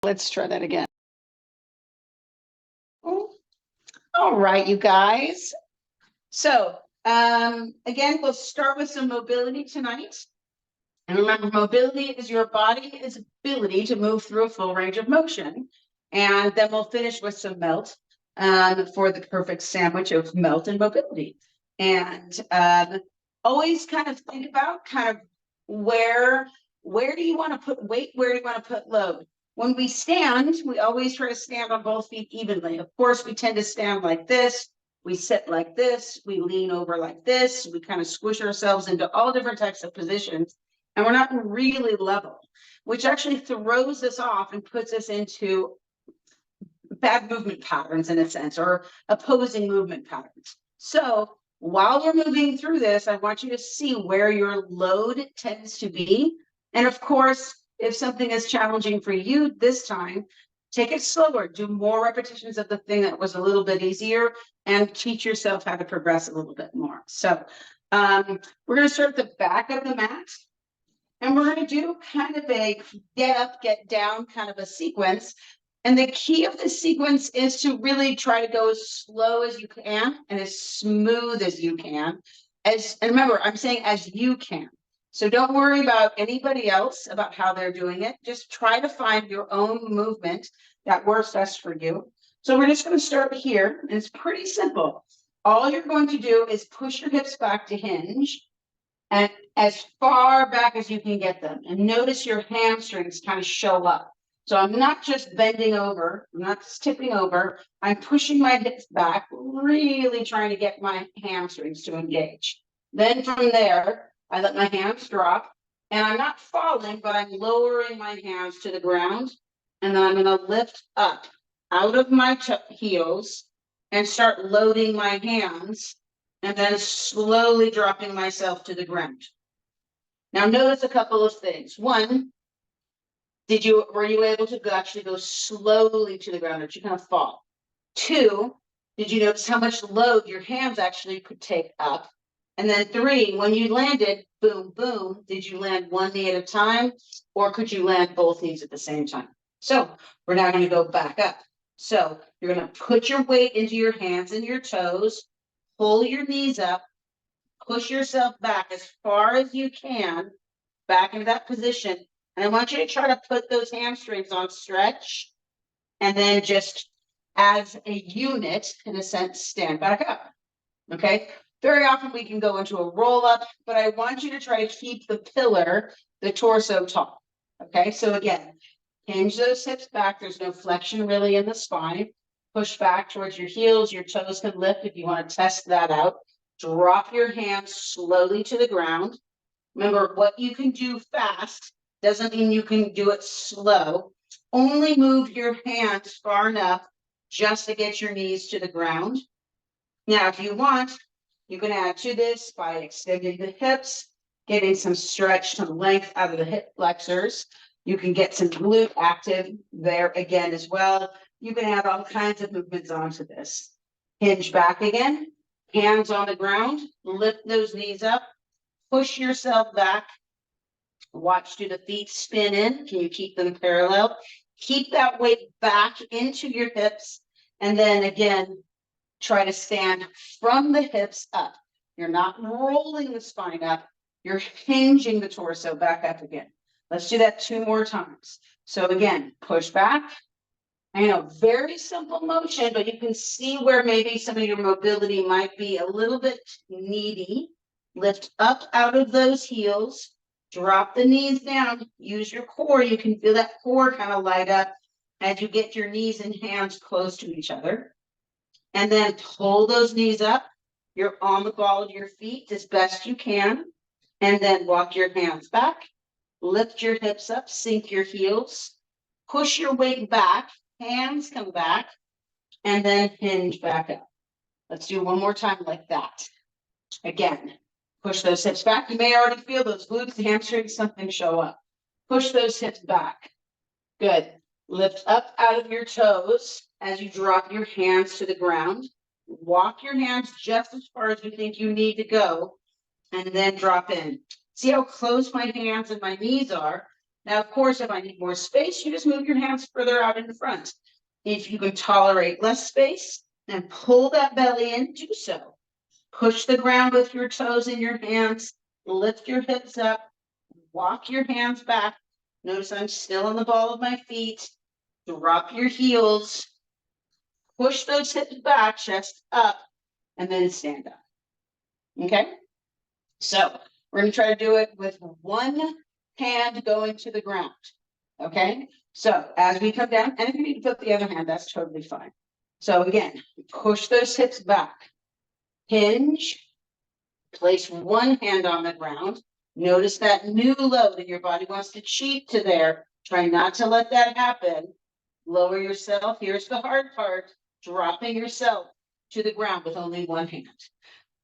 Let's try that again. All right, you guys. So again, we'll start with some mobility tonight. And remember, mobility is your body's ability to move through a full range of motion. And then we'll finish with some melt for the perfect sandwich of melt and mobility. And always kind of think about where do you want to put weight? Where do you want to put load? When we stand, we always try to stand on both feet evenly. Of course, we tend to stand like this. We sit like this. We lean over like this. We kind of squish ourselves into all different types of positions. And we're not really level, which actually throws us off and puts us into bad movement patterns in a sense, or opposing movement patterns. So while we're moving through this, I want you to see where your load tends to be. And of course, if something is challenging for you this time, take it slower, do more repetitions of the thing that was a little bit easier, and teach yourself how to progress a little bit more. So we're going to start at the back of the mat. And we're going to do kind of a get up, get down kind of a sequence. And the key of this sequence is to really try to go as slow as you can and as smooth as you can. And remember, I'm saying as you can. So don't worry about anybody else about how they're doing it. Just try to find your own movement that works best for you. So we're just going to start here. And it's pretty simple. All you're going to do is push your hips back to hinge. And as far back as you can get them. And notice your hamstrings kind of show up. So I'm not just bending over, I'm not just tipping over, I'm pushing my hips back, really trying to get my hamstrings to engage. Then from there, I let my hands drop, and I'm not falling, but I'm lowering my hands to the ground. And then I'm going to lift up out of my heels and start loading my hands, and then slowly dropping myself to the ground. Now notice a couple of things. One, were you able to actually go slowly to the ground, or did you kind of fall? Two, did you notice how much load your hands actually could take up? And then three, when you landed, boom, boom, did you land one knee at a time, or could you land both knees at the same time? So we're now going to go back up. So you're going to put your weight into your hands and your toes, pull your knees up, push yourself back as far as you can, back into that position. And I want you to try to put those hamstrings on stretch, and then just as a unit, in a sense, stand back up. Okay. Very often we can go into a roll up, but I want you to try to keep the pillar, the torso tall. Okay. So again, hinge those hips back. There's no flexion really in the spine. Push back towards your heels. Your toes can lift if you want to test that out. Drop your hands slowly to the ground. Remember, what you can do fast doesn't mean you can do it slow. Only move your hands far enough just to get your knees to the ground. Now, if you want, you can add to this by extending the hips, getting some stretch, some length out of the hip flexors. You can get some glute active there again as well. You can add all kinds of movements onto this. Hinge back again, hands on the ground, lift those knees up, push yourself back. Watch, do the feet spin in? Can you keep them parallel? Keep that weight back into your hips. And then again, try to stand from the hips up. You're not rolling the spine up. You're hinging the torso back up again. Let's do that 2 more times. So again, push back. I know, very simple motion, but you can see where maybe some of your mobility might be a little bit needy. Lift up out of those heels. Drop the knees down. Use your core. You can feel that core kind of light up as you get your knees and hands close to each other. And then pull those knees up. You're on the ball of your feet as best you can. And then walk your hands back. Lift your hips up. Sink your heels. Push your weight back. Hands come back. And then hinge back up. Let's do one more time like that. Again, push those hips back. You may already feel those glutes, the hamstrings, something show up. Push those hips back. Good. Lift up out of your toes as you drop your hands to the ground. Walk your hands just as far as you think you need to go, and then drop in. See how close my hands and my knees are? Now, of course, if I need more space, you just move your hands further out in the front. If you can tolerate less space, then pull that belly in, do so. Push the ground with your toes in your hands, lift your hips up, walk your hands back. Notice I'm still on the ball of my feet. Drop your heels, push those hips back, chest up, and then stand up. Okay? So we're going to try to do it with one hand going to the ground. Okay? So as we come down, and if you need to put the other hand, that's totally fine. So again, push those hips back. Hinge. Place one hand on the ground. Notice that new load that your body wants to cheat to there. Try not to let that happen. Lower yourself. Here's the hard part. Dropping yourself to the ground with only one hand.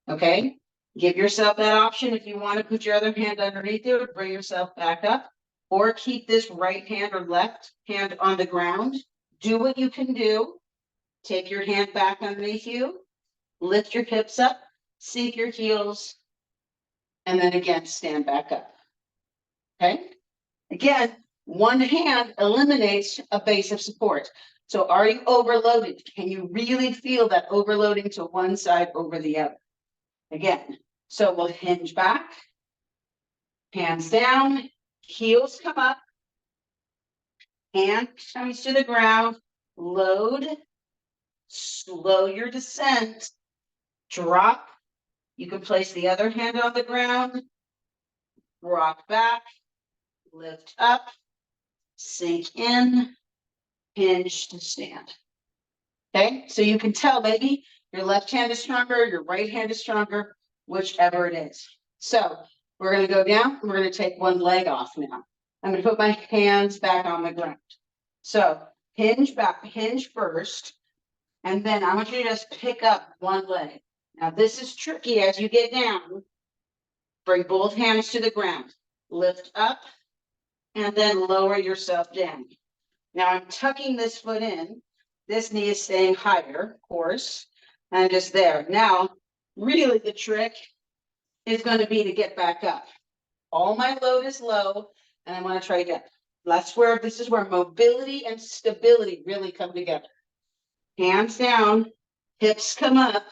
Okay? Give yourself that option if you want to put your other hand underneath you, bring yourself back up, or keep this right hand or left hand on the ground. Do what you can do. Take your hand back underneath you. Lift your hips up. Sink your heels. And then again, stand back up. Okay? Again, one hand eliminates a base of support. So are you overloaded? Can you really feel that overloading to one side over the other? Again, so we'll hinge back, hands down, heels come up, hand comes to the ground, load, slow your descent, drop. You can place the other hand on the ground, rock back, lift up, sink in, hinge to stand. Okay, so you can tell maybe your left hand is stronger, your right hand is stronger, whichever it is. So we're going to go down and we're going to take one leg off now. I'm going to put my hands back on the ground. So hinge back, hinge first, and then I want you to just pick up one leg. Now this is tricky as you get down. Bring both hands to the ground. Lift up and then lower yourself down. Now I'm tucking this foot in. This knee is staying higher, of course, and just there. Now, really the trick is going to be to get back up. All my load is low, and I want to try again. This is where mobility and stability really come together. Hands down, hips come up.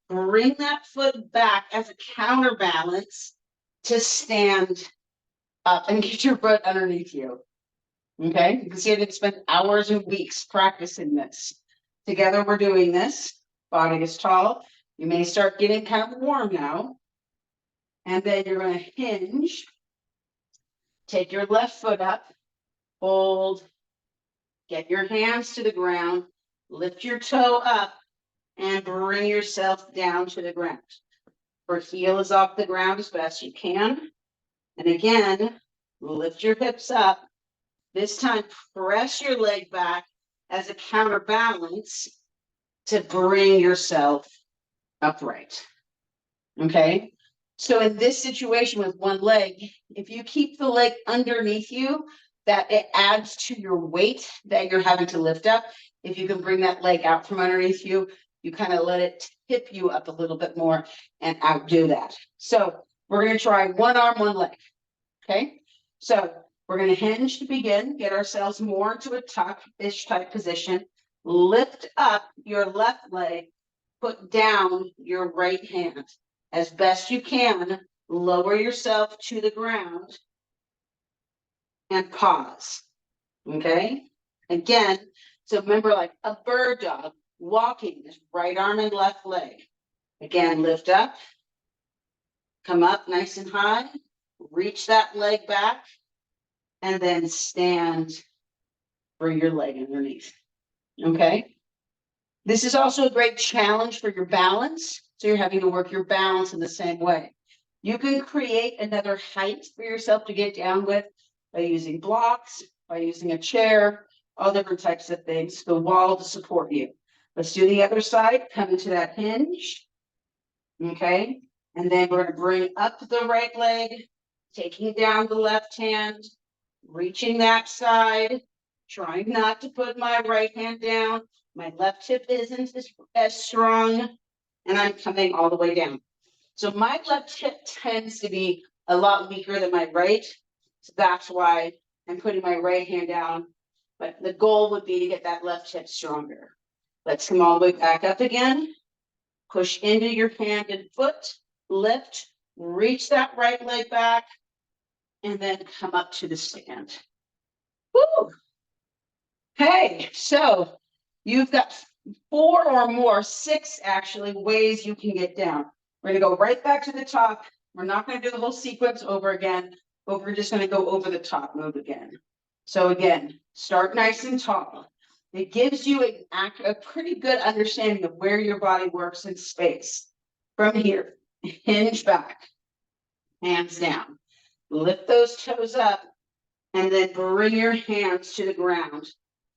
Bring that foot back as a counterbalance to stand up and get your foot underneath you. Okay, you can see I didn't spend hours and weeks practicing this. Together we're doing this. Body is tall. You may start getting kind of warm now. And then you're going to hinge. Take your left foot up. Hold. Get your hands to the ground. Lift your toe up and bring yourself down to the ground. Your heel is off the ground as best you can. And again, lift your hips up. This time, press your leg back as a counterbalance to bring yourself upright. Okay? So in this situation with one leg, if you keep the leg underneath you, that it adds to your weight that you're having to lift up. If you can bring that leg out from underneath you, you kind of let it tip you up a little bit more and outdo that. So we're going to try one arm, one leg. Okay? So we're going to hinge to begin, get ourselves more into a tuck-ish type position. Lift up your left leg, put down your right hand. As best you can, lower yourself to the ground and pause. Okay? Again, so remember like a bird dog, walking is right arm and left leg. Again, lift up, come up nice and high, reach that leg back, and then stand, bring your leg underneath. Okay? This is also a great challenge for your balance. So you're having to work your balance in the same way. You can create another height for yourself to get down with by using blocks, by using a chair, all different types of things, the wall to support you. Let's do the other side. Come into that hinge. Okay? And then we're going to bring up the right leg, taking down the left hand, reaching that side, trying not to put my right hand down. My left hip isn't as strong, and I'm coming all the way down. So my left hip tends to be a lot weaker than my right. So that's why I'm putting my right hand down. But the goal would be to get that left hip stronger. Let's come all the way back up again. Push into your hand and foot, lift, reach that right leg back, and then come up to the stand. Woo! Okay, so you've got 4 or more, 6 actually, ways you can get down. We're gonna go right back to the top. We're not gonna do the whole sequence over again, but we're just gonna go over the top move again. So again, start nice and tall. It gives you a pretty good understanding of where your body works in space. From here, hinge back, hands down. Lift those toes up, and then bring your hands to the ground.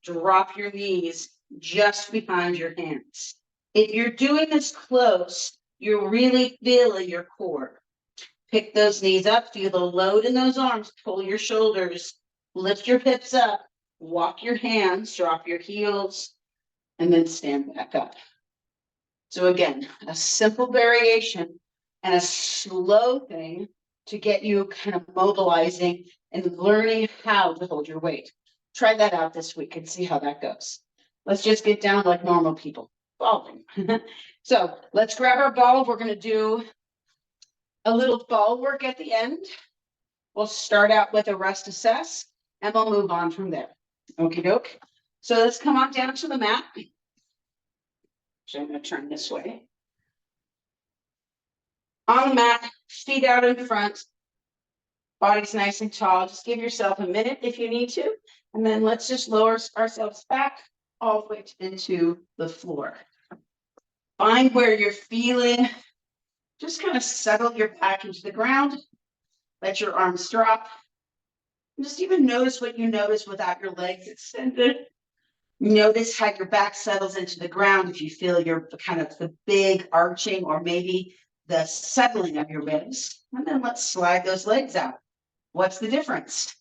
Drop your knees just behind your hands. If you're doing this close, you're really feeling your core. Pick those knees up, feel the load in those arms, pull your shoulders, lift your hips up, walk your hands, drop your heels, and then stand back up. So again, a simple variation and a slow thing to get you kind of mobilizing and learning how to hold your weight. Try that out this week and see how that goes. Let's just get down like normal people, falling. So let's grab our ball. We're going to do a little ball work at the end. We'll start out with a rest assess, and we'll move on from there. Okie doke. So let's come on down to the mat. So I'm going to turn this way. On the mat, feet out in front, body's nice and tall. Just give yourself a minute if you need to, and then let's just lower ourselves back all the way into the floor. Find where you're feeling. Just kind of settle your back into the ground. Let your arms drop. And just even notice what you notice without your legs extended. Notice how your back settles into the ground if you feel your kind of the big arching or maybe the settling of your ribs. And then let's slide those legs out. What's the difference?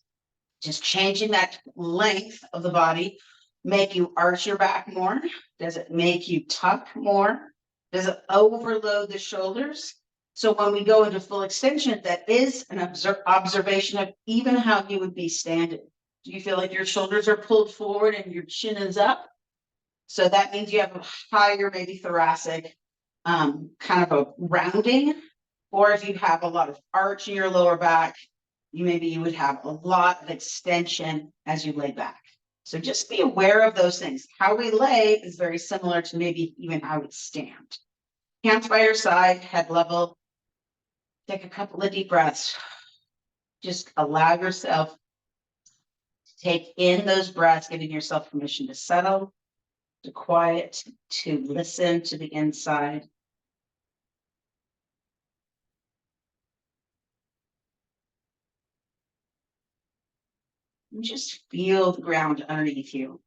Just changing that length of the body. Make you arch your back more? Does it make you tuck more? Does it overload the shoulders? So when we go into full extension, that is an observation of even how you would be standing. Do you feel like your shoulders are pulled forward and your chin is up? So that means you have a higher, maybe thoracic, kind of a rounding. Or if you have a lot of arch in your lower back, you would have a lot of extension as you lay back. So just be aware of those things. How we lay is very similar to maybe even how we stand. Hands by your side, head level. Take a couple of deep breaths. Just allow yourself to take in those breaths, giving yourself permission to settle, to quiet, to listen to the inside. And just feel the ground underneath you.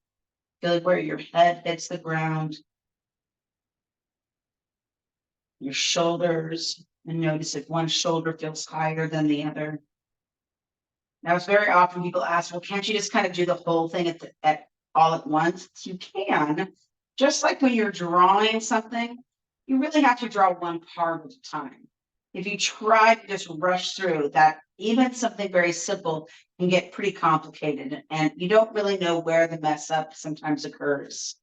Feel where your head hits the ground, your shoulders, and notice if one shoulder feels higher than the other. Now, it's very often people ask, well, can't you just kind of do the whole thing at all at once? You can. Just like when you're drawing something, you really have to draw one part at a time. If you try to just rush through that, even something very simple can get pretty complicated, and you don't really know where the mess up sometimes occurs.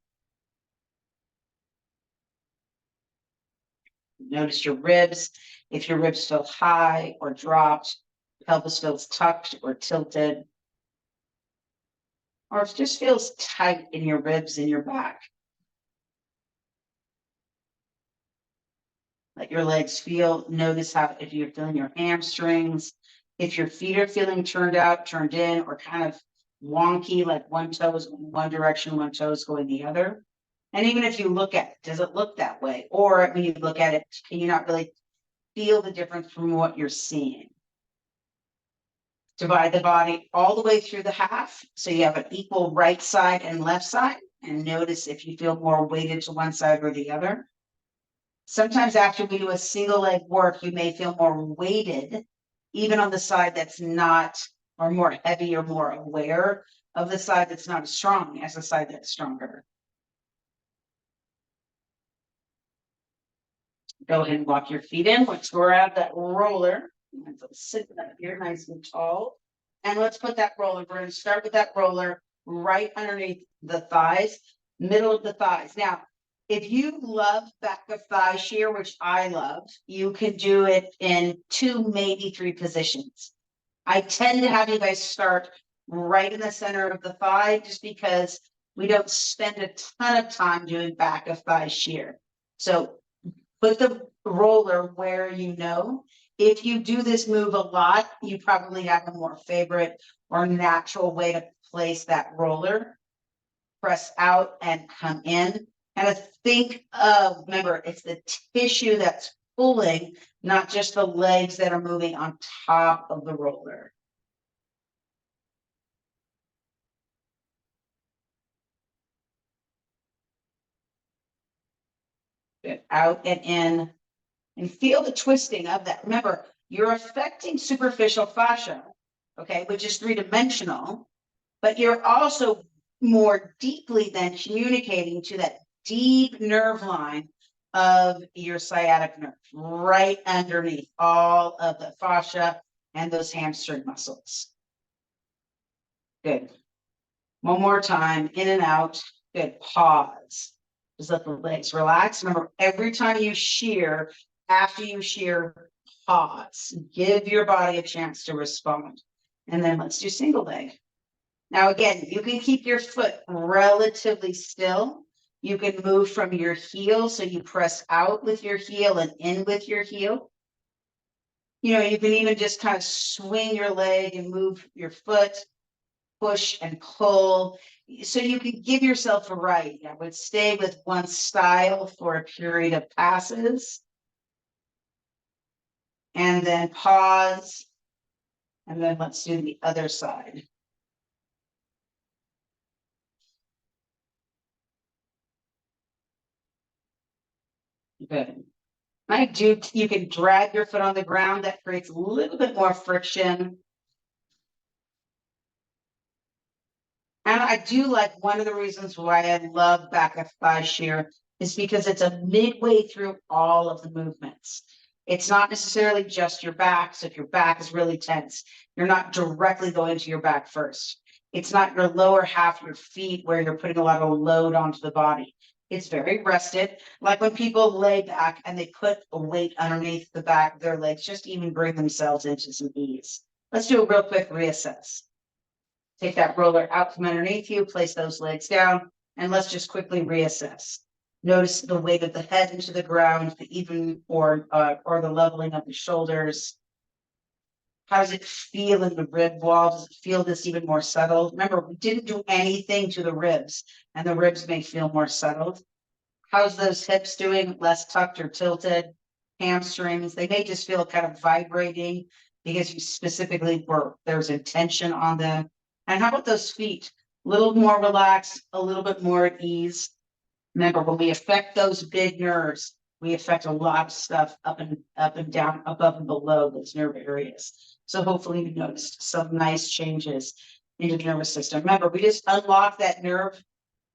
Notice your ribs. If your ribs feel high or dropped, pelvis feels tucked or tilted, or if it just feels tight in your ribs and your back. Let your legs feel. Notice how if you're feeling your hamstrings, if your feet are feeling turned out, turned in, or kind of wonky, like one toe is going one direction, one toe is going the other. And even if you look at it, does it look that way? Or when you look at it, can you not really feel the difference from what you're seeing? Divide the body all the way through the half. So you have an equal right side and left side. And notice if you feel more weighted to one side or the other. Sometimes after we do a single leg work, you may feel more weighted, even on the side that's not, or more heavy or more aware of the side that's not as strong as the side that's stronger. Go ahead and walk your feet in. Let's grab that roller. Sit up here nice and tall. And let's put that roller. We're going to start with that roller right underneath the thighs, middle of the thighs. Now, if you love back of thigh shear, which I love, you can do it in 2, maybe 3 positions. I tend to have you guys start right in the center of the thigh just because we don't spend a ton of time doing back of thigh shear. So put the roller where you know. If you do this move a lot, you probably have a more favorite or natural way to place that roller. Press out and come in. And think of, remember, it's the tissue that's pulling, not just the legs that are moving on top of the roller. Good. Out and in. And feel the twisting of that. Remember, you're affecting superficial fascia, okay, which is 3-dimensional, but you're also more deeply than communicating to that deep nerve line of your sciatic nerve, right underneath all of the fascia and those hamstring muscles. Good. One more time, in and out. Good. Pause. Just let the legs relax. Remember, every time you shear, after you shear, pause. Give your body a chance to respond. And then let's do single leg. Now, again, you can keep your foot relatively still. You can move from your heel, so you press out with your heel and in with your heel. You know, you can even just kind of swing your leg and move your foot, push and pull. So you can give yourself a right. I would stay with one style for a period of passes. And then pause. And then let's do the other side. Good. You can drag your foot on the ground. That creates a little bit more friction. And I do like, one of the reasons why I love back of thigh shear is because it's a midway through all of the movements. It's not necessarily just your back. So if your back is really tense, you're not directly going to your back first. It's not your lower half, your feet, where you're putting a lot of load onto the body. It's very rested. Like when people lay back and they put a weight underneath the back of their legs, just to even bring themselves into some ease. Let's do a real quick reassess. Take that roller out from underneath you, place those legs down, and let's just quickly reassess. Notice the weight of the head into the ground, the even or the leveling of the shoulders. How does it feel in the rib wall? Does it feel this even more settled? Remember, we didn't do anything to the ribs, and the ribs may feel more settled. How's those hips doing? Less tucked or tilted? Hamstrings, they may just feel kind of vibrating because you specifically there's intention on them. And how about those feet? A little more relaxed, a little bit more at ease. Remember, when we affect those big nerves, we affect a lot of stuff up and down, above and below those nerve areas. So hopefully you noticed some nice changes in the nervous system. Remember, we just unlock that nerve.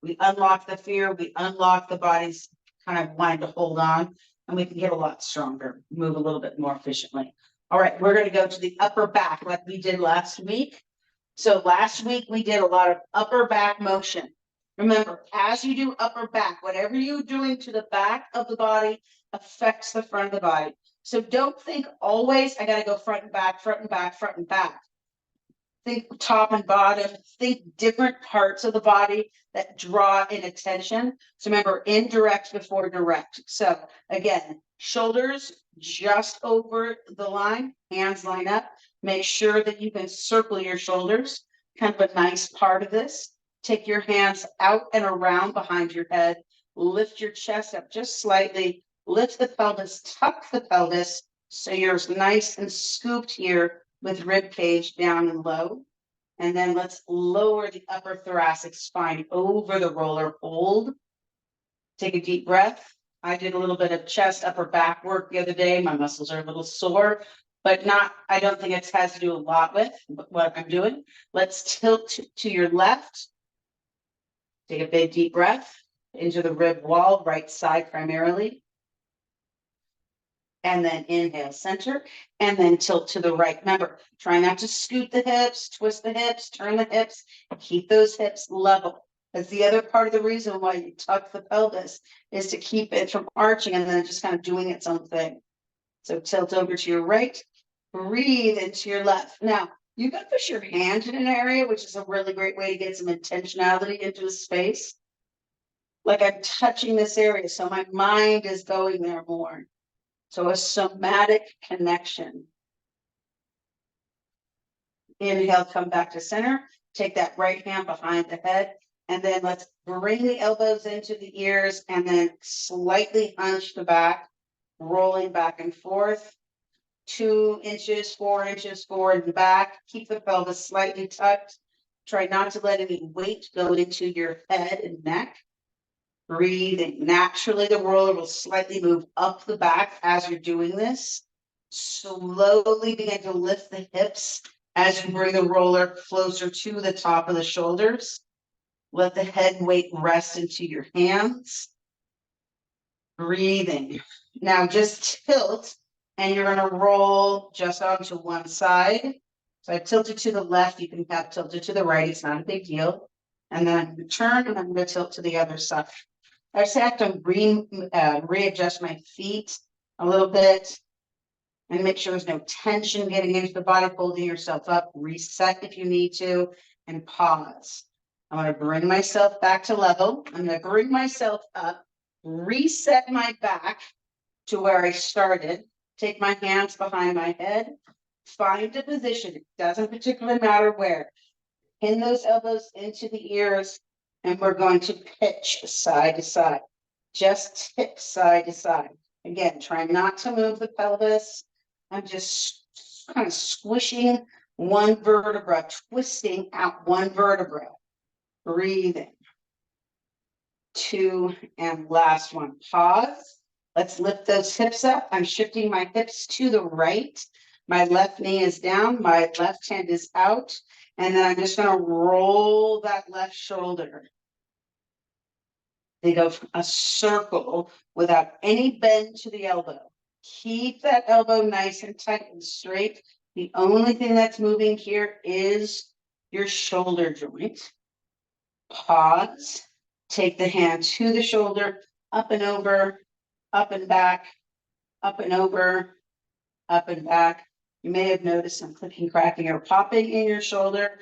We unlock the fear. We unlock the body's kind of wanting to hold on, and we can get a lot stronger, move a little bit more efficiently. All right, we're going to go to the upper back like we did last week. So last week we did a lot of upper back motion. Remember, as you do upper back, whatever you're doing to the back of the body affects the front of the body. So don't think always, I got to go front and back, front and back, front and back. Think top and bottom, think different parts of the body that draw in attention. So remember, indirect before direct. So again, shoulders just over the line, hands line up. Make sure that you can circle your shoulders, kind of a nice part of this. Take your hands out and around behind your head. Lift your chest up just slightly. Lift the pelvis, tuck the pelvis so you're nice and scooped here with rib cage down and low. And then let's lower the upper thoracic spine over the roller. Hold. Take a deep breath. I did a little bit of chest, upper back work the other day. My muscles are a little sore, but I don't think it has to do a lot with what I'm doing. Let's tilt to your left. Take a big deep breath into the rib wall, right side primarily. And then inhale, center, and then tilt to the right. Remember, try not to scoot the hips, twist the hips, turn the hips, keep those hips level. That's the other part of the reason why you tuck the pelvis is to keep it from arching and then just kind of doing its own thing. So tilt over to your right, breathe into your left. Now, you can push your hand in an area, which is a really great way to get some intentionality into the space. Like I'm touching this area, so my mind is going there more. So a somatic connection. Inhale, come back to center. Take that right hand behind the head. And then let's bring the elbows into the ears and then slightly hunch the back, rolling back and forth. 2 inches, 4 inches forward and back. Keep the pelvis slightly tucked. Try not to let any weight go into your head and neck. Breathing. Naturally, the roller will slightly move up the back as you're doing this. Slowly begin to lift the hips as you bring the roller closer to the top of the shoulders. Let the head weight rest into your hands. Breathing. Now just tilt and you're going to roll just onto one side. So I tilted to the left. You can have tilted to the right. It's not a big deal. And then I'm going to turn and I'm going to tilt to the other side. I just have to readjust my feet a little bit and make sure there's no tension getting into the body, holding yourself up. Reset if you need to, and pause. I'm going to bring myself back to level. I'm going to bring myself up, reset my back to where I started. Take my hands behind my head. Find a position. It doesn't particularly matter where. Pin those elbows into the ears. And we're going to pitch side to side, just tip side to side. Again, try not to move the pelvis. I'm just kind of squishing one vertebra, twisting out one vertebra. Breathing. 2, and last one. Pause. Let's lift those hips up. I'm shifting my hips to the right. My left knee is down. My left hand is out. And then I'm just going to roll that left shoulder. Think of a circle without any bend to the elbow. Keep that elbow nice and tight and straight. The only thing that's moving here is your shoulder joint. Pause. Take the hand to the shoulder, up and over, up and back, up and over, up and back. You may have noticed some clicking, cracking, or popping in your shoulder.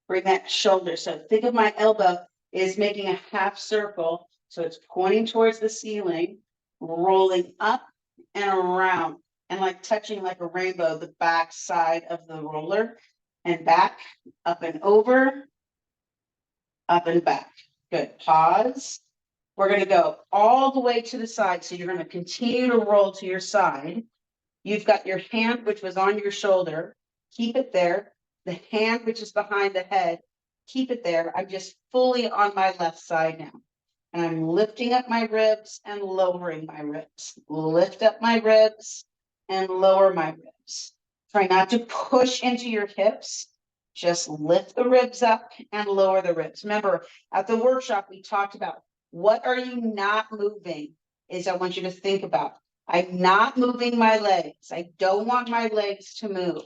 Bring that shoulder. So think of my elbow is making a half circle. So it's pointing towards the ceiling, rolling up and around, and like touching like a rainbow, the back side of the roller, and back, up and over, up and back. Good. Pause. We're going to go all the way to the side. So you're going to continue to roll to your side. You've got your hand, which was on your shoulder. Keep it there. The hand, which is behind the head, keep it there. I'm just fully on my left side now. And I'm lifting up my ribs and lowering my ribs. Lift up my ribs and lower my ribs. Try not to push into your hips. Just lift the ribs up and lower the ribs. Remember, at the workshop, we talked about what are you not moving is I want you to think about. I'm not moving my legs. I don't want my legs to move.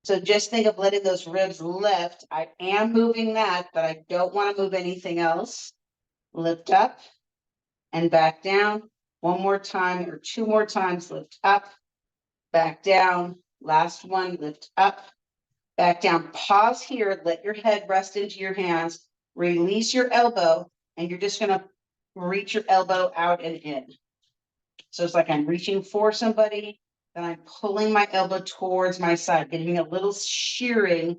So just think of letting those ribs lift. I am moving that, but I don't want to move anything else. Lift up and back down. One more time or 2 more times. Lift up, back down. Last one, lift up, back down. Pause here. Let your head rest into your hands. Release your elbow, and you're just going to reach your elbow out and in. So it's like I'm reaching for somebody, then I'm pulling my elbow towards my side, giving a little shearing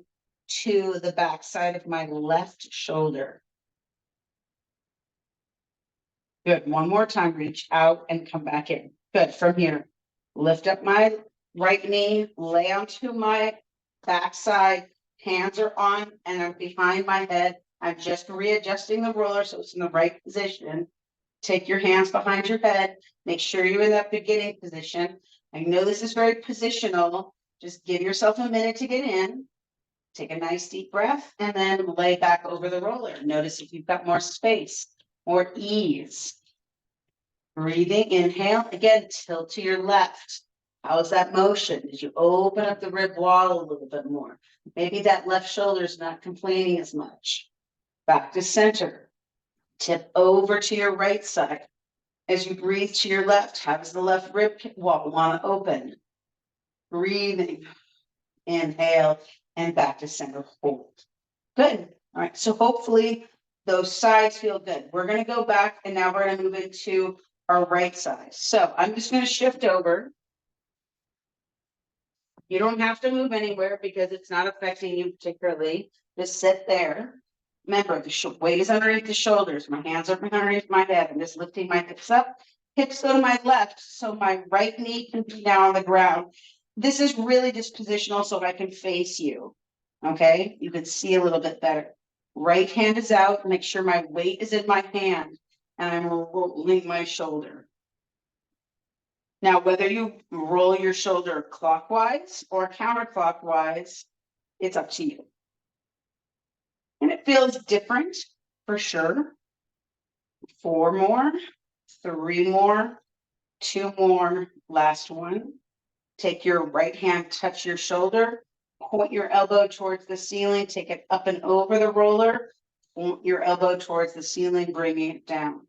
to the back side of my left shoulder. Good. One more time, reach out and come back in. Good. From here, lift up my right knee, lay onto my back side. Hands are on and I'm behind my head. I'm just readjusting the roller so it's in the right position. Take your hands behind your head. Make sure you're in that beginning position. I know this is very positional. Just give yourself a minute to get in. Take a nice deep breath and then lay back over the roller. Notice if you've got more space, more ease. Breathing, inhale. Again, tilt to your left. How's that motion? Did you open up the rib wall a little bit more? Maybe that left shoulder is not complaining as much. Back to center. Tip over to your right side. As you breathe to your left, how does the left rib wall want to open? Breathing, inhale, and back to center, hold. Good. All right, so hopefully those sides feel good. We're going to go back, and now we're going to move into our right side. So I'm just going to shift over. You don't have to move anywhere because it's not affecting you particularly. Just sit there. Remember, the weight is underneath the shoulders. My hands are underneath my head. I'm just lifting my hips up. Hips go to my left, so my right knee can be down on the ground. This is really just positional so I can face you. Okay, you can see a little bit better. Right hand is out. Make sure my weight is in my hand, and I'm rolling my shoulder. Now, whether you roll your shoulder clockwise or counterclockwise, it's up to you. And it feels different for sure. 4 more, 3 more, 2 more, last one. Take your right hand, touch your shoulder, point your elbow towards the ceiling, take it up and over the roller, point your elbow towards the ceiling, bringing it down.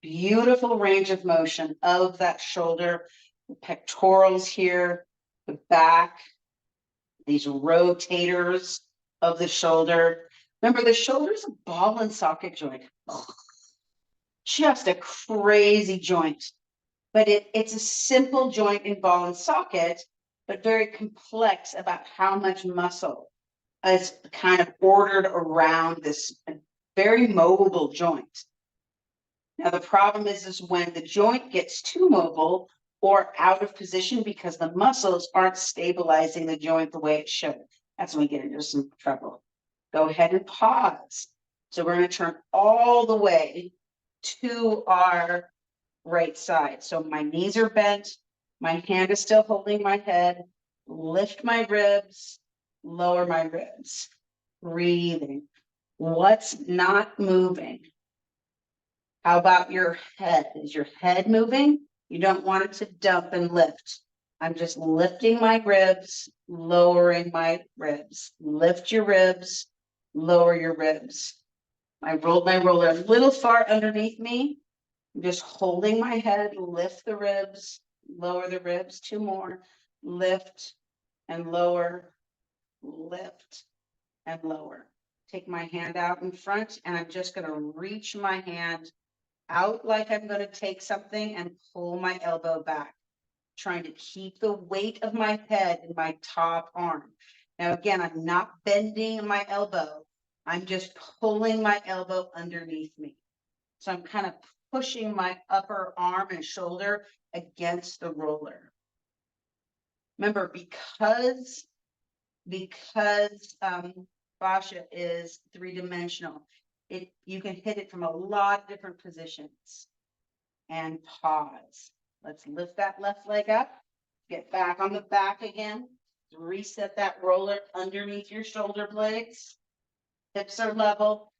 Beautiful range of motion of that shoulder, the pectorals here, the back, these rotators of the shoulder. Remember, the shoulder is a ball and socket joint. Just a crazy joint. But it's a simple joint in ball and socket, but very complex about how much muscle is kind of ordered around this very mobile joint. Now, the problem is when the joint gets too mobile or out of position because the muscles aren't stabilizing the joint the way it should. That's when we get into some trouble. Go ahead and pause. So we're going to turn all the way to our right side. So my knees are bent. My hand is still holding my head. Lift my ribs, lower my ribs. Breathing. What's not moving? How about your head? Is your head moving? You don't want it to dump and lift. I'm just lifting my ribs, lowering my ribs. Lift your ribs, lower your ribs. I rolled my roller a little far underneath me. I'm just holding my head, lift the ribs, lower the ribs. 2 more. Lift and lower, lift and lower. Take my hand out in front, and I'm just going to reach my hand out like I'm going to take something and pull my elbow back, trying to keep the weight of my head in my top arm. Now, again, I'm not bending my elbow. I'm just pulling my elbow underneath me. So I'm kind of pushing my upper arm and shoulder against the roller. Remember, because fascia is 3-dimensional, you can hit it from a lot of different positions. And pause. Let's lift that left leg up. Get back on the back again. Reset that roller underneath your shoulder blades. Hips are level.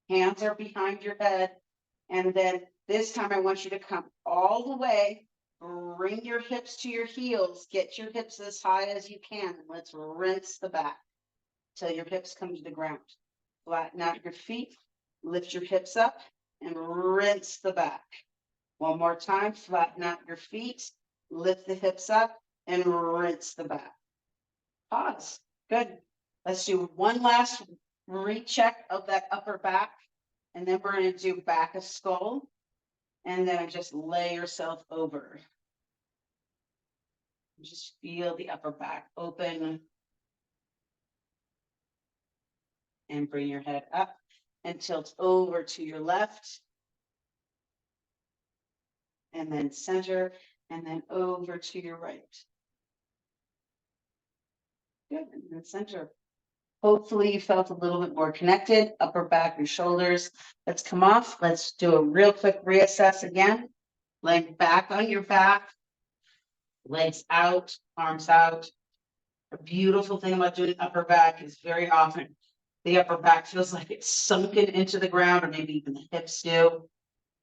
Hands are behind your head. And then this time I want you to come all the way. Bring your hips to your heels. Get your hips as high as you can. Let's rinse the back till your hips come to the ground. Flatten out your feet. Lift your hips up and rinse the back. One more time, flatten out your feet, lift the hips up, and rinse the back. Pause. Good. Let's do one last recheck of that upper back, and then we're going to do back of skull, and then just lay yourself over. Just feel the upper back open, and bring your head up and tilt over to your left. And then center, and then over to your right. Good, and then center. Hopefully you felt a little bit more connected, upper back and shoulders. Let's come off. Let's do a real quick reassess again. Leg back on your back, legs out, arms out. A beautiful thing about doing upper back is very often the upper back feels like it's sunken into the ground, or maybe even the hips do.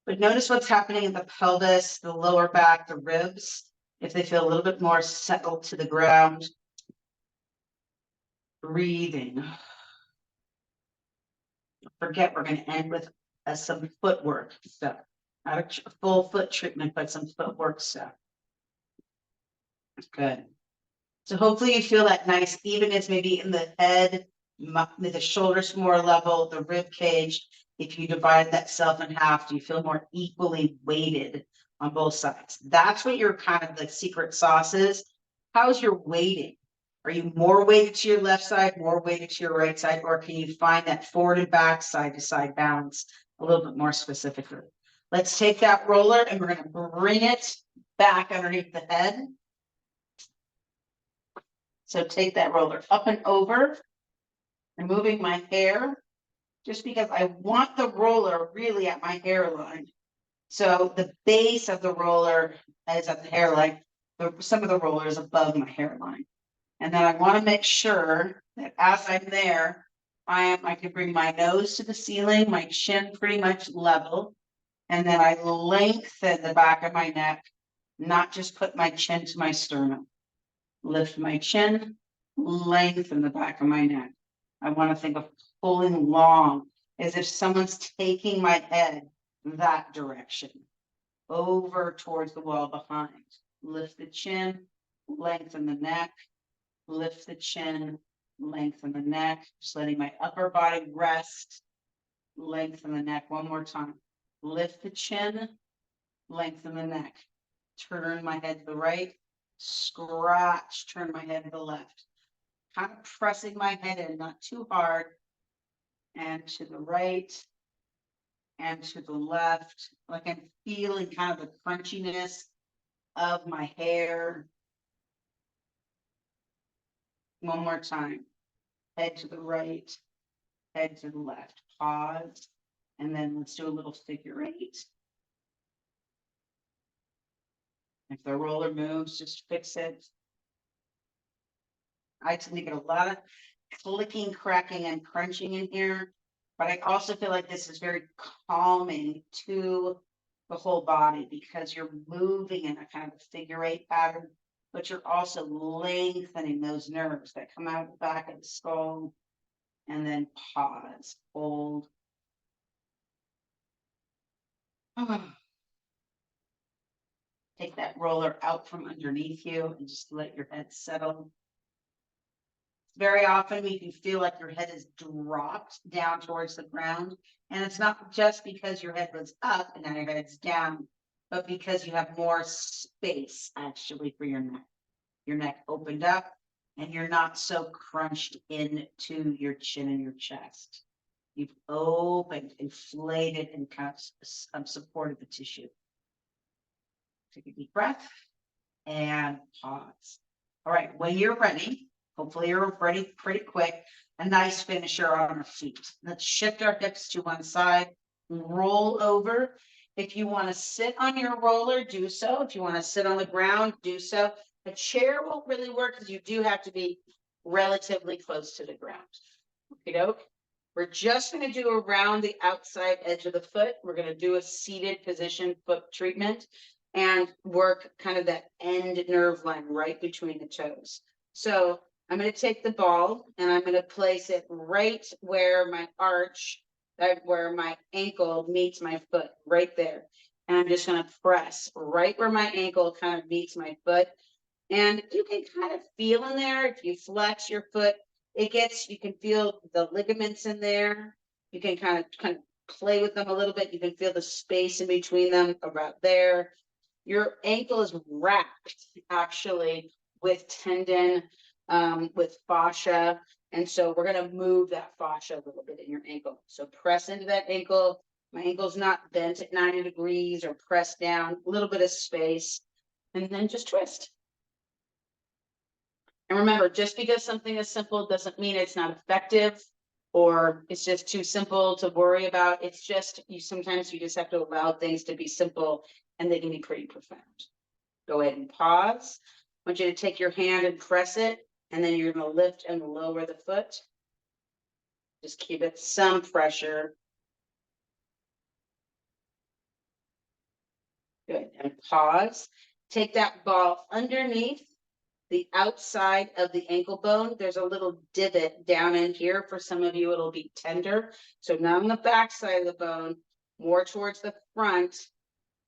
But notice what's happening in the pelvis, the lower back, the ribs, if they feel a little bit more settled to the ground. Breathing. Don't forget, we're going to end with some footwork stuff. Not a full foot treatment, but some footwork stuff. Good. So hopefully you feel that nice evenness, maybe in the head, the shoulders more level, the rib cage. If you divide that self in half, do you feel more equally weighted on both sides? That's what your kind of the secret sauce is. How's your weighting? Are you more weighted to your left side, more weighted to your right side, or can you find that forward and back, side to side balance a little bit more specifically? Let's take that roller and we're going to bring it back underneath the head. So take that roller up and over, removing my hair, just because I want the roller really at my hairline. So the base of the roller is at the hairline, but some of the roller is above my hairline. And then I want to make sure that as I'm there, I can bring my nose to the ceiling, my chin pretty much level, and then I lengthen the back of my neck, not just put my chin to my sternum. Lift my chin, lengthen the back of my neck. I want to think of pulling long, as if someone's taking my head that direction, over towards the wall behind. Lift the chin, lengthen the neck, lift the chin, lengthen the neck, just letting my upper body rest, lengthen the neck. One more time. Lift the chin, lengthen the neck. Turn my head to the right, scratch, turn my head to the left. Kind of pressing my head in, not too hard. And to the right, and to the left. Like I'm feeling kind of the crunchiness of my hair. One more time. Head to the right, head to the left. Pause. And then let's do a little figure eight. If the roller moves, just fix it. I tend to get a lot of clicking, cracking, and crunching in here, but I also feel like this is very calming to the whole body because you're moving in a kind of figure eight pattern, but you're also lengthening those nerves that come out the back of the skull. And then pause, hold. Take that roller out from underneath you and just let your head settle. Very often you can feel like your head is dropped down towards the ground. And it's not just because your head was up and now your head's down, but because you have more space actually for your neck. Your neck opened up and you're not so crunched into your chin and your chest. You've opened, inflated, and kind of supported the tissue. Take a deep breath and pause. All right, when you're ready, hopefully you're ready pretty quick, a nice finisher on our feet. Let's shift our hips to one side, roll over. If you want to sit on your roller, do so. If you want to sit on the ground, do so. A chair won't really work because you do have to be relatively close to the ground. Okay, we're just going to do around the outside edge of the foot. We're going to do a seated position foot treatment and work kind of that end nerve line right between the toes. So I'm going to take the ball and I'm going to place it right where my arch, where my ankle meets my foot, right there. And I'm just going to press right where my ankle kind of meets my foot. And you can kind of feel in there, if you flex your foot, you can feel the ligaments in there. You can kind of play with them a little bit. You can feel the space in between them about there. Your ankle is wrapped actually with tendon, with fascia. And so we're going to move that fascia a little bit in your ankle. So press into that ankle. My ankle's not bent at 90 degrees or pressed down, a little bit of space, and then just twist. And remember, just because something is simple doesn't mean it's not effective or it's just too simple to worry about. It's just, sometimes you just have to allow things to be simple and they can be pretty profound. Go ahead and pause. I want you to take your hand and press it, and then you're going to lift and lower the foot. Just keep it some pressure. and pause. Take that ball underneath the outside of the ankle bone. There's a little divot down in here. For some of you, it'll be tender. So not on the back side of the bone, more towards the front,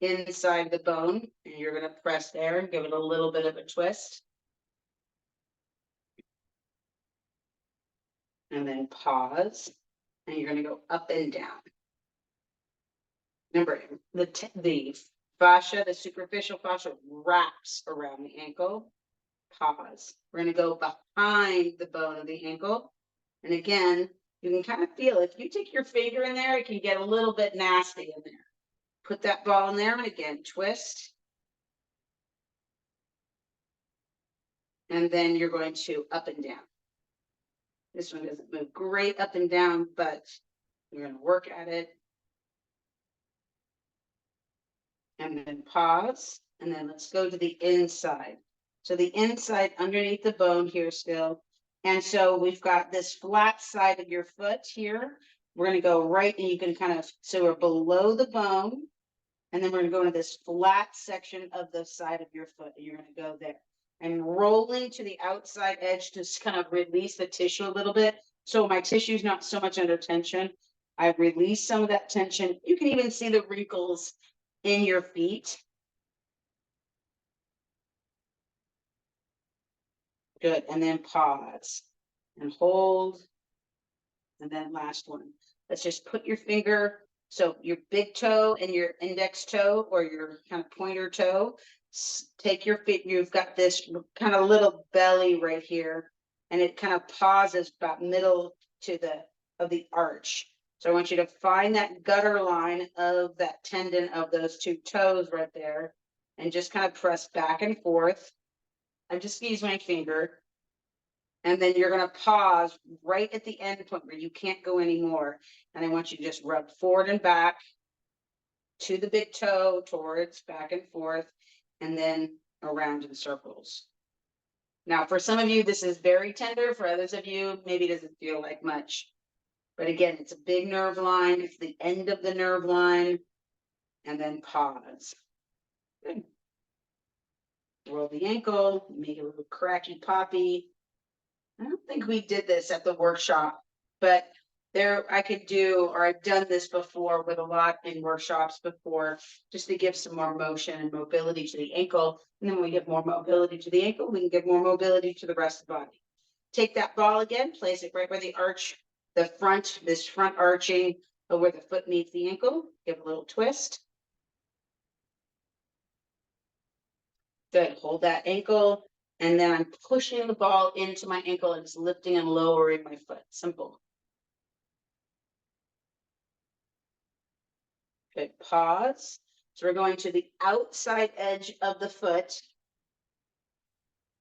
inside the bone. And you're going to press there and give it a little bit of a twist. And then pause. And you're going to go up and down. Remember, the fascia, the superficial fascia, wraps around the ankle. Pause. We're going to go behind the bone of the ankle. And again, you can kind of feel, if you take your finger in there, it can get a little bit nasty in there. Put that ball in there and again, twist. And then you're going to up and down. This one doesn't move great up and down, but you're going to work at it. And then pause. And then let's go to the inside. So the inside underneath the bone here still. And so we've got this flat side of your foot here. We're going to go right, and you can kind of, so we're below the bone. And then we're going to go into this flat section of the side of your foot. And you're going to go there. And rolling to the outside edge to kind of release the tissue a little bit. So my tissue is not so much under tension. I've released some of that tension. You can even see the wrinkles in your feet. Good. And then pause and hold. And then last one. Let's just put your finger, so your big toe and your index toe or your kind of pointer toe, take your feet. You've got this kind of little belly right here, and it kind of pauses about middle to the arch. So I want you to find that gutter line of that tendon of those two toes right there, and just kind of press back and forth. I just use my finger. And then you're going to pause right at the end point where you can't go anymore. And I want you to just rub forward and back to the big toe, towards, back and forth, and then around in circles. Now, for some of you, this is very tender. For others of you, maybe it doesn't feel like much. But again, it's a big nerve line. It's the end of the nerve line. And then pause. Good. Roll the ankle, make it a little cracky poppy. I don't think we did this at the workshop, but there I could do, or I've done this before with a lot in workshops before, just to give some more motion and mobility to the ankle. And then when we give more mobility to the ankle, we can give more mobility to the rest of the body. Take that ball again, place it right where the arch, the front, this front arching of where the foot meets the ankle. Give a little twist. Good. Hold that ankle. And then I'm pushing the ball into my ankle and just lifting and lowering my foot. Simple. Good. Pause. So we're going to the outside edge of the foot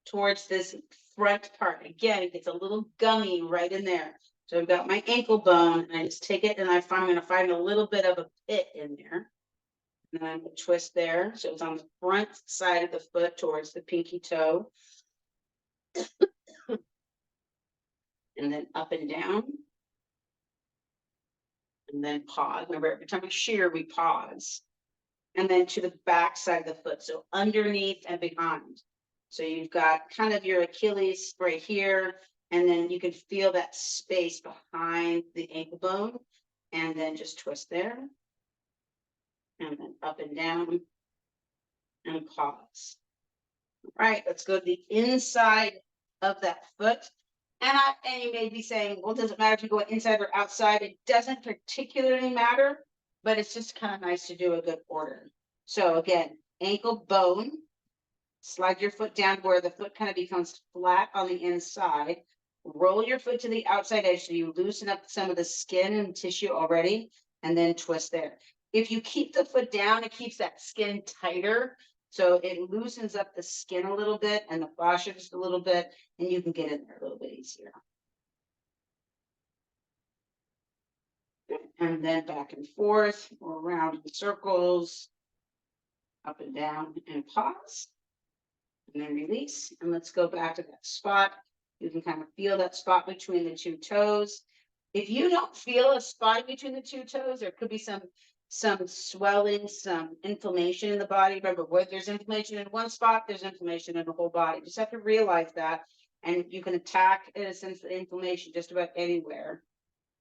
towards this front part. Again, it gets a little gummy right in there. So I've got my ankle bone, and I just take it, and I'm going to find a little bit of a pit in there. And then I'm going to twist there. So it's on the front side of the foot towards the pinky toe. And then up and down. And then pause. Remember, every time we shear, we pause. And then to the back side of the foot. So underneath and behind. So you've got kind of your Achilles right here. And then you can feel that space behind the ankle bone. And then just twist there. And then up and down. And pause. All right, let's go to the inside of that foot. And you may be saying, well, does it matter if you go inside or outside? It doesn't particularly matter, but it's just kind of nice to do a good order. So again, ankle bone, slide your foot down where the foot kind of becomes flat on the inside. Roll your foot to the outside edge so you loosen up some of the skin and tissue already, and then twist there. If you keep the foot down, it keeps that skin tighter. So it loosens up the skin a little bit and the fascia just a little bit, and you can get in there a little bit easier. And then back and forth, or around in circles, up and down, and pause. And then release. And let's go back to that spot. You can kind of feel that spot between the two toes. If you don't feel a spot between the two toes, there could be some some swelling, some inflammation in the body. Remember, where there's inflammation in one spot, there's inflammation in the whole body. You just have to realize that, and you can attack in a sense of inflammation just about anywhere.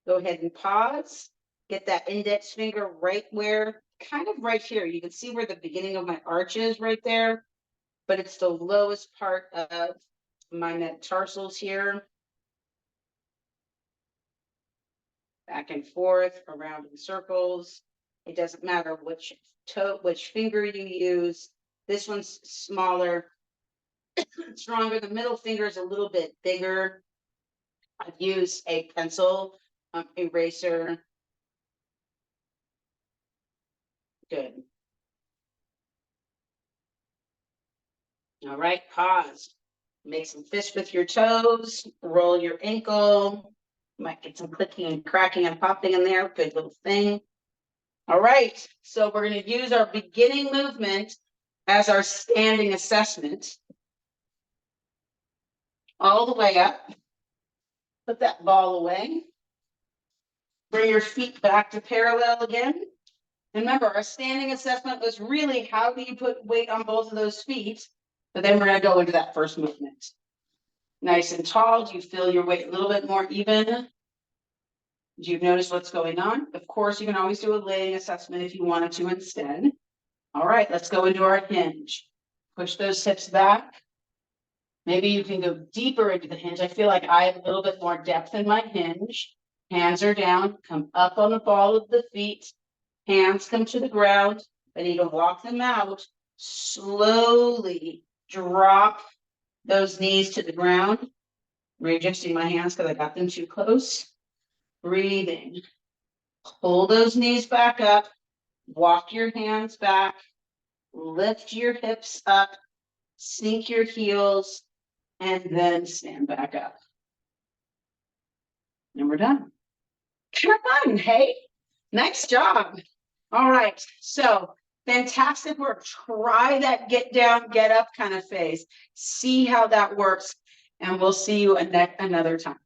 Go ahead and pause. Get that index finger right where, kind of right here. You can see where the beginning of my arch is right there, but it's the lowest part of my metatarsals here. Back and forth, around in circles. It doesn't matter which toe, which finger you use. This one's smaller, stronger. The middle finger is a little bit bigger. I've used a pencil eraser. Good. All right, pause. Make some fists with your toes. Roll your ankle. Might get some clicking and cracking and popping in there. Good little thing. All right, so we're going to use our beginning movement as our standing assessment. All the way up. Put that ball away. Bring your feet back to parallel again. And remember, our standing assessment was really how do you put weight on both of those feet? But then we're going to go into that first movement. Nice and tall. Do you feel your weight a little bit more even? Do you notice what's going on? Of course, you can always do a laying assessment if you wanted to instead. All right, let's go into our hinge. Push those hips back. Maybe you can go deeper into the hinge. I feel like I have a little bit more depth in my hinge. Hands are down, come up on the ball of the feet. Hands come to the ground. I need to walk them out. Slowly drop those knees to the ground. Readjusting my hands because I got them too close. Breathing. Pull those knees back up. Walk your hands back. Lift your hips up. Sink your heels. And then stand back up. And we're done. Come on, hey. Nice job. All right. So fantastic work. Try that get down, get up kind of phase. See how that works. And we'll see you another time.